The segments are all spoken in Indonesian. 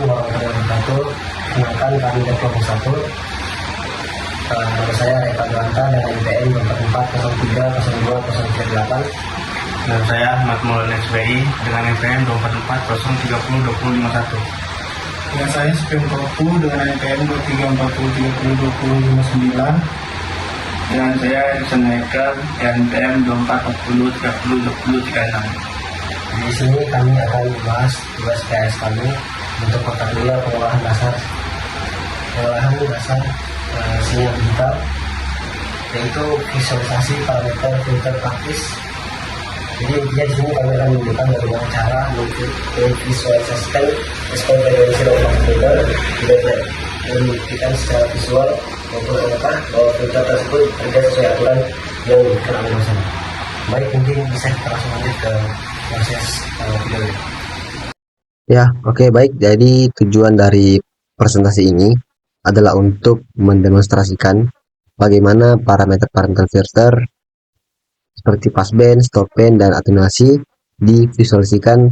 warahmatullahi wabarakatuh. Kenalkan, kami dari kelompok 1. Nama saya Eka Duanta dari NPM 24030208. Dan saya Ahmad Maulana SBI dengan NPM 244 030 2051. Dan saya Spem Kopu dengan NPM 2340 30 2059. Dan saya Edison Haikal NPM 2440 30 2036. Di sini kami akan membahas tugas PS kami untuk mata kuliah pengolahan dasar sinyal digital, yaitu visualisasi parameter filter praktis. Jadi intinya di sini kami akan menunjukkan bagaimana cara memvisualisasikan respon frekuensi lompang filter di baterai dan membuktikan secara visual maupun angka bahwa filter tersebut bekerja sesuai aturan yang diberikan oleh dosen. Baik, mungkin bisa kita langsung lanjut ke proses videonya. Ya, oke, baik. Jadi tujuan dari presentasi ini adalah untuk mendemonstrasikan bagaimana parameter filter seperti passband, stopband, dan atenuasi divisualisasikan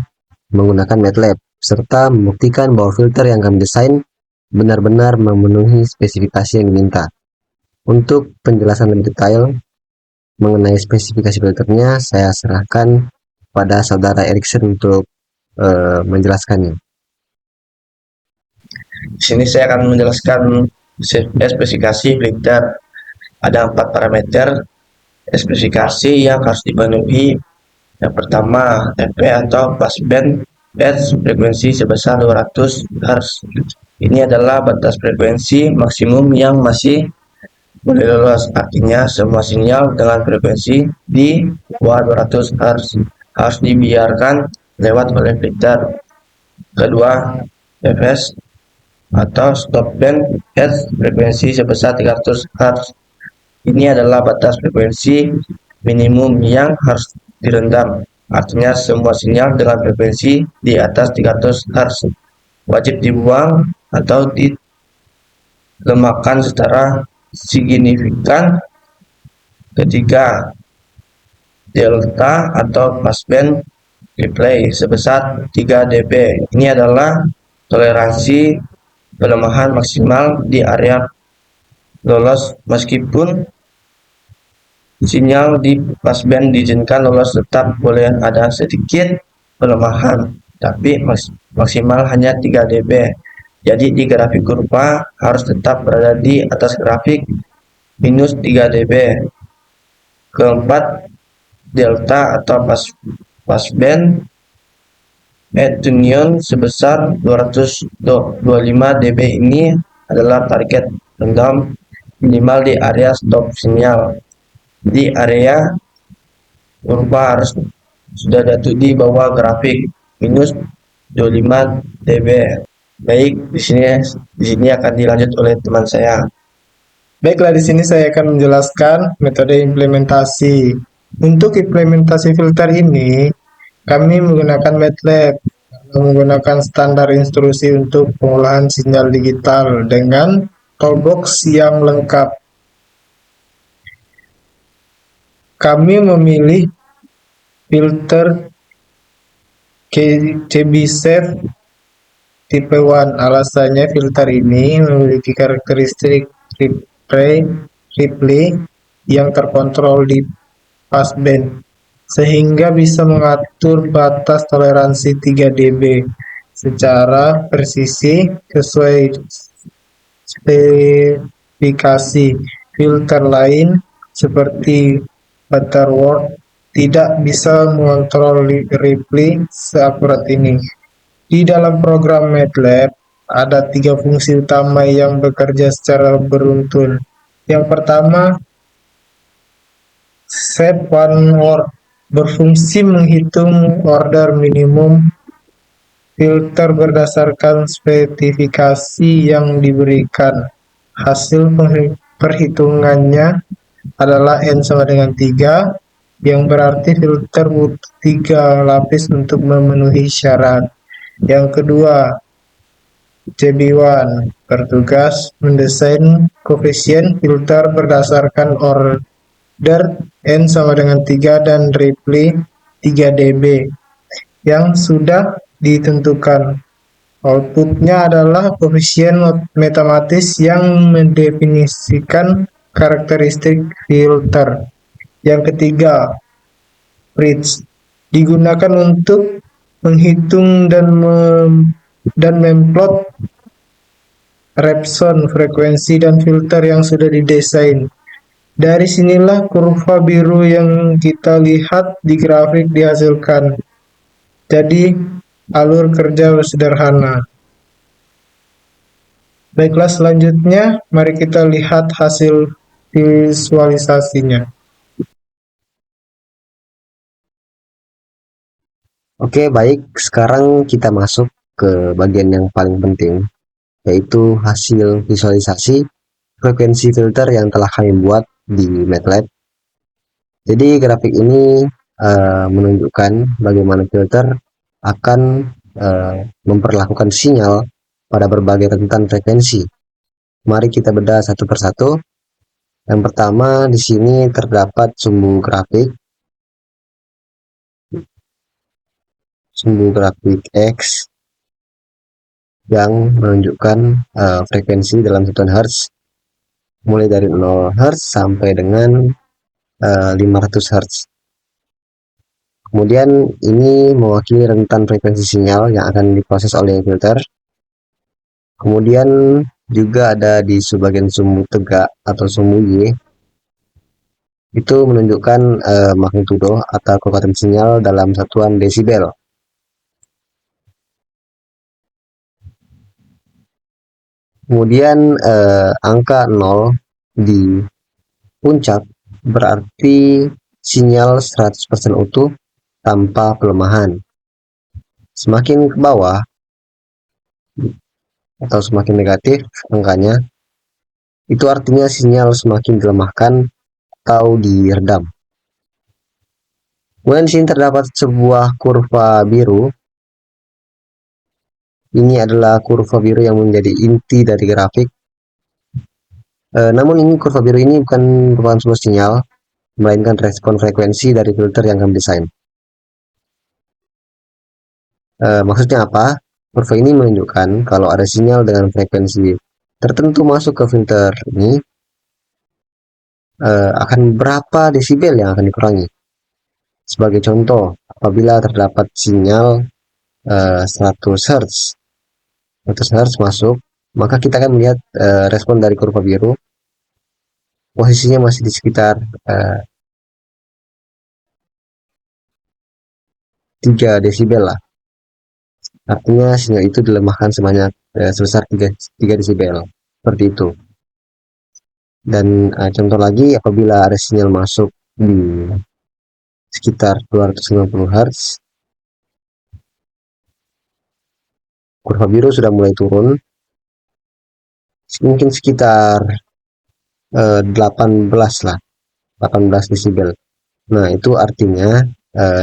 menggunakan MATLAB, serta membuktikan bahwa filter yang kami desain benar-benar memenuhi spesifikasi yang diminta. Untuk penjelasan lebih detail mengenai spesifikasi filternya, saya serahkan pada saudara Erikson untuk menjelaskannya. Di sini saya akan menjelaskan spesifikasi filter. Ada 4 parameter spesifikasi yang harus dipenuhi. Yang pertama, FP atau passband edge frekuensi sebesar 200 Hz. Ini adalah batas frekuensi maksimum yang masih boleh lolos. Artinya semua sinyal dengan frekuensi di bawah 200 Hz harus dibiarkan lewat oleh filter. Kedua, FS atau stop band edge frekuensi sebesar 300 Hz. Ini adalah batas frekuensi minimum yang harus direndam. Artinya semua sinyal dengan frekuensi di atas 300 Hz wajib dibuang atau dilemahkan secara signifikan. Ketiga, delta atau passband replay sebesar 3 dB. Ini adalah toleransi pelemahan maksimal di area lolos. Meskipun sinyal di passband diizinkan lolos, tetap boleh ada sedikit pelemahan, tapi maksimal hanya 3 dB. Jadi di grafik kurva harus tetap berada di atas grafik minus 3 dB. Keempat, delta atau passband attenuation sebesar 225 dB. Ini adalah target rendam minimal di area stop sinyal. Di area kurva harus sudah jatuh di bawah grafik minus 25 dB. Baik, di sini akan dilanjut oleh teman saya. Baiklah, di sini saya akan menjelaskan metode implementasi. Untuk implementasi filter ini, kami menggunakan MATLAB, menggunakan standar instruksi untuk pengolahan sinyal digital dengan toolbox yang lengkap. Kami memilih filter Chebyshev tipe 1. Alasannya filter ini memiliki karakteristik Ripley yang terkontrol di passband, sehingga bisa mengatur batas toleransi 3 dB secara presisi sesuai spesifikasi. Filter lain seperti Butterworth tidak bisa mengontrol Ripley seakurat ini. Di dalam program MATLAB ada 3 fungsi utama yang bekerja secara beruntun. Yang pertama, Set One Word berfungsi menghitung order minimum filter berdasarkan spesifikasi yang diberikan. Hasil perhitungannya adalah N sama dengan 3, yang berarti filter butuh 3 lapis untuk memenuhi syarat. Yang kedua, CB1 bertugas mendesain koefisien filter berdasarkan order N sama dengan 3 dan Ripley 3 dB yang sudah ditentukan. Outputnya adalah koefisien matematis yang mendefinisikan karakteristik filter. Yang ketiga, bridge digunakan untuk menghitung dan memplot Repson, frekuensi dan filter yang sudah didesain. Dari sinilah kurva biru yang kita lihat di grafik dihasilkan. Jadi, alur kerja sederhana. Baiklah, selanjutnya mari kita lihat hasil visualisasinya. Oke, baik. Sekarang kita masuk ke bagian yang paling penting, yaitu hasil visualisasi frekuensi filter yang telah kami buat di MATLAB. Jadi grafik ini menunjukkan bagaimana filter akan memperlakukan sinyal pada berbagai rentan frekuensi. Mari kita bedah satu persatu. Yang pertama, di sini terdapat sumbu grafik X yang menunjukkan frekuensi dalam satuan Hz mulai dari 0 Hz sampai dengan 500 Hz. Kemudian ini mewakili rentan frekuensi sinyal yang akan diproses oleh filter. Kemudian juga ada di subbagian sumbu tegak atau sumbu Y, itu menunjukkan magnitudo atau kekuatan sinyal dalam satuan desibel. Kemudian angka 0 di puncak berarti sinyal 100% utuh tanpa pelemahan. Semakin ke bawah atau semakin negatif angkanya, itu artinya sinyal semakin dilemahkan atau diredam. Kemudian di sini terdapat sebuah kurva biru. Ini adalah kurva biru yang menjadi inti dari grafik. Namun ini kurva biru ini bukan merupakan sebuah sinyal, melainkan respon frekuensi dari filter yang kami desain. Maksudnya apa? Kurva ini menunjukkan kalau ada sinyal dengan frekuensi tertentu masuk ke filter ini, akan berapa desibel yang akan dikurangi. Sebagai contoh, apabila terdapat sinyal 100 Hz masuk, maka kita akan melihat respon dari kurva biru posisinya masih di sekitar 3 desibel lah. Artinya sinyal itu dilemahkan sebanyak sebesar 3 desibel, seperti itu. Dan contoh lagi, apabila ada sinyal masuk di sekitar 250 Hz, kurva biru sudah mulai turun, mungkin sekitar 18 lah, 18 desibel. Nah, itu artinya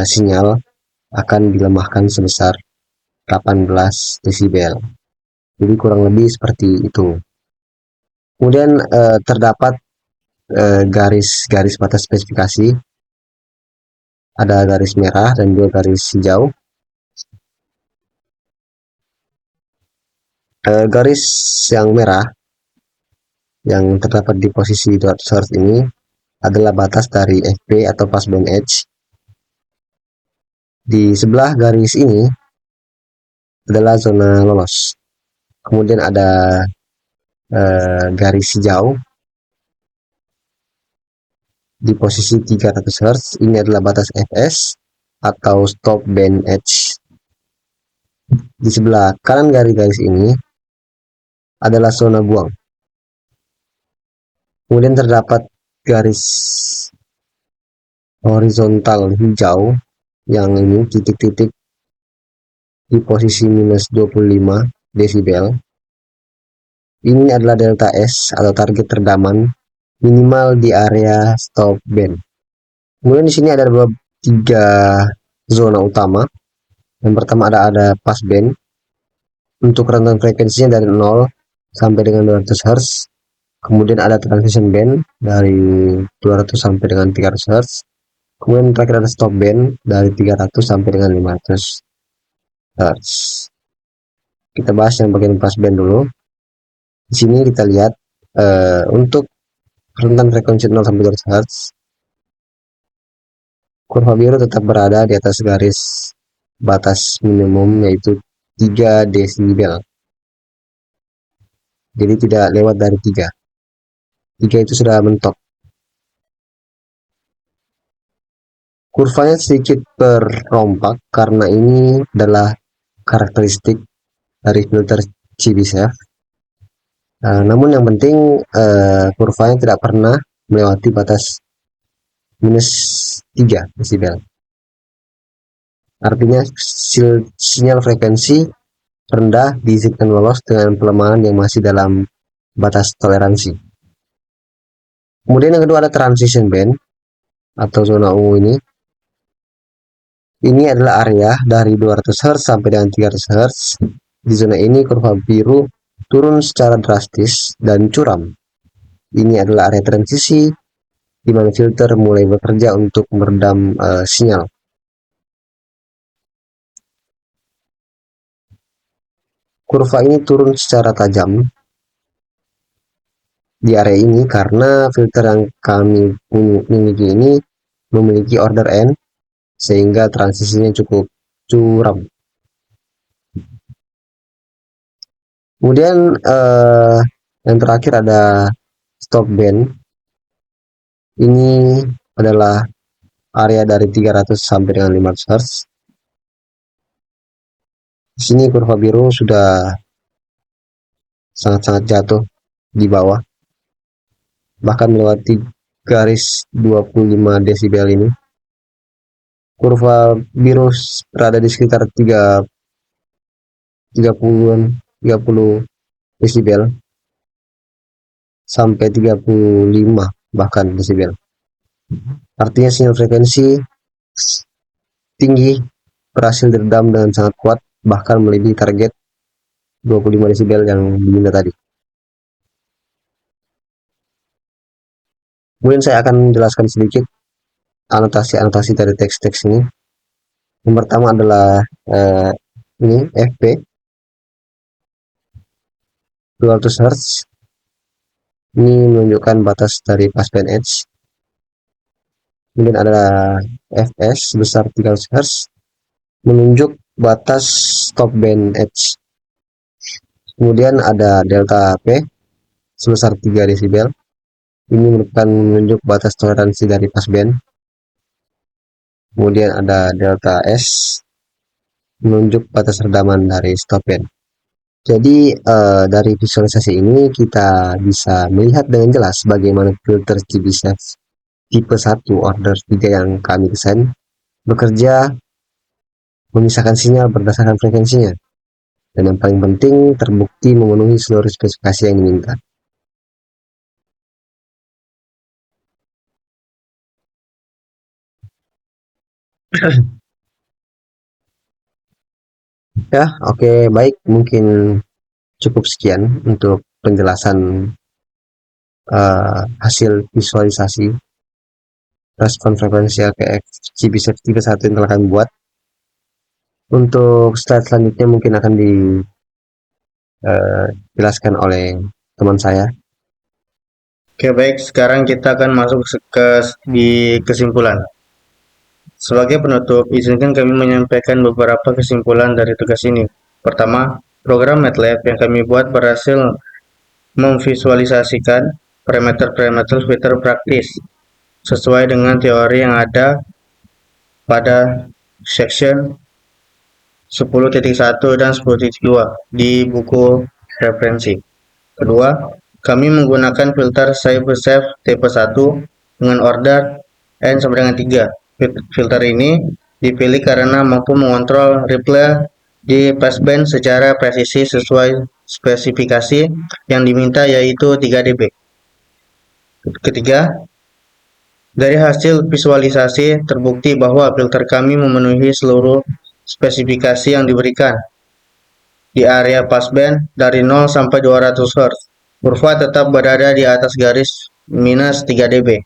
sinyal akan dilemahkan sebesar 18 desibel. Jadi kurang lebih seperti itu. Kemudian terdapat garis-garis batas spesifikasi. Ada garis merah dan juga garis hijau. Garis yang merah yang terdapat di posisi 200 Hz ini adalah batas dari FP atau passband edge. Di sebelah garis ini adalah zona lolos. Kemudian ada garis hijau di posisi 300 Hz. Ini adalah batas FS atau stop band edge. Di sebelah kanan garis-garis ini adalah zona buang. Kemudian terdapat garis horizontal hijau yang ini titik-titik di posisi minus 25 desibel. Ini adalah delta S atau target redaman minimal di area stop band. Kemudian di sini ada 3 zona utama. Yang pertama ada pass band untuk rentan frekuensinya dari 0 sampai dengan 200 Hz. Kemudian ada transition band dari 200 sampai dengan 300 Hz. Kemudian terakhir ada stop band dari 300 sampai dengan 500 Hz. kita bahas yang bagian passband dulu. Di sini kita lihat untuk rentan frekuensi 0 sampai 200 Hz, kurva biru tetap berada di atas garis batas minimum yaitu 3 desibel. Jadi tidak lewat dari 3. 3 itu sudah mentok. Kurvanya sedikit berompak karena ini adalah karakteristik dari filter Chebyshev. Namun yang penting kurvanya tidak pernah melewati batas minus 3 desibel. Artinya sinyal frekuensi rendah diizinkan lolos dengan pelemahan yang masih dalam batas toleransi. Kemudian yang kedua ada transition band atau zona ungu ini. Ini adalah area dari 200 Hz sampai dengan 300 Hz. Di zona ini kurva biru turun secara drastis dan curam. Ini adalah area transisi di mana filter mulai bekerja untuk meredam sinyal. Kurva ini turun secara tajam di area ini karena filter yang kami miliki ini memiliki order N sehingga transisinya cukup curam. Kemudian yang terakhir ada stop band. Ini adalah area dari 300 sampai dengan 500 Hz. Di sini kurva biru sudah sangat-sangat jatuh di bawah, bahkan melewati garis 25 desibel ini. Kurva biru berada di sekitar 30 desibel sampai 35 bahkan desibel. Artinya sinyal frekuensi tinggi berhasil diredam dengan sangat kuat, bahkan melebihi target 25 desibel yang diminta tadi. Kemudian saya akan menjelaskan sedikit anotasi-anotasi dari teks-teks ini. Yang pertama adalah ini FP 200 Hz. Ini menunjukkan batas dari passband edge. Kemudian ada Fs sebesar 300 Hz menunjuk batas stop band edge. Kemudian ada delta P sebesar 3 desibel. Ini merupakan menunjuk batas toleransi dari passband. Kemudian ada delta S menunjuk batas redaman dari stop band. Jadi dari visualisasi ini kita bisa melihat dengan jelas bagaimana filter Chebyshev tipe 1 order 3 yang kami desain bekerja memisahkan sinyal berdasarkan frekuensinya, dan yang paling penting terbukti memenuhi seluruh spesifikasi yang diminta. Ya, oke, baik, mungkin cukup sekian untuk penjelasan hasil visualisasi respon frekuensi LKX Chebyshev tipe 1 yang telah kami buat. Untuk slide selanjutnya mungkin akan dijelaskan oleh teman saya. Oke, baik, sekarang kita akan masuk di kesimpulan. Sebagai penutup, izinkan kami menyampaikan beberapa kesimpulan dari tugas ini. Pertama, program MATLAB yang kami buat berhasil memvisualisasikan parameter-parameter filter praktis sesuai dengan teori yang ada pada section 10.1 dan 10.2 di buku referensi. Kedua, kami menggunakan filter Chebyshev tipe 1 dengan order N sampai dengan 3. Filter ini dipilih karena mampu mengontrol ripple di passband secara presisi sesuai spesifikasi yang diminta, yaitu 3 dB. Ketiga, dari hasil visualisasi terbukti bahwa filter kami memenuhi seluruh spesifikasi yang diberikan. Di area passband dari 0 sampai 200 Hz, kurva tetap berada di atas garis minus 3 dB.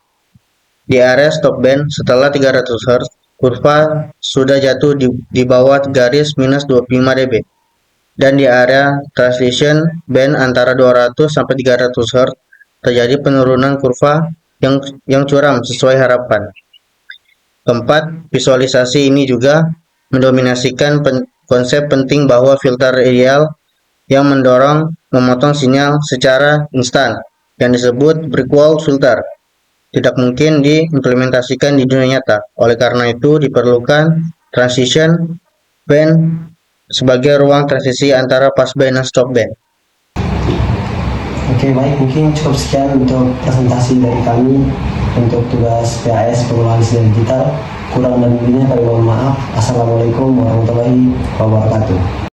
Di area stop band setelah 300 Hz, kurva sudah jatuh di bawah garis minus 25 dB. dan di area transition band antara 200 sampai 300 Hz terjadi penurunan kurva yang curam sesuai harapan. Keempat, visualisasi ini juga mendominasikan konsep penting bahwa filter ideal yang mendorong memotong sinyal secara instan yang disebut breakwall filter tidak mungkin diimplementasikan di dunia nyata. Oleh karena itu diperlukan transition band sebagai ruang transisi antara passband dan stopband. Oke, baik, mungkin cukup sekian untuk presentasi dari kami untuk tugas PAS pengelolaan sinyal digital. Kurang dan lebihnya kami mohon maaf. Assalamualaikum warahmatullahi wabarakatuh.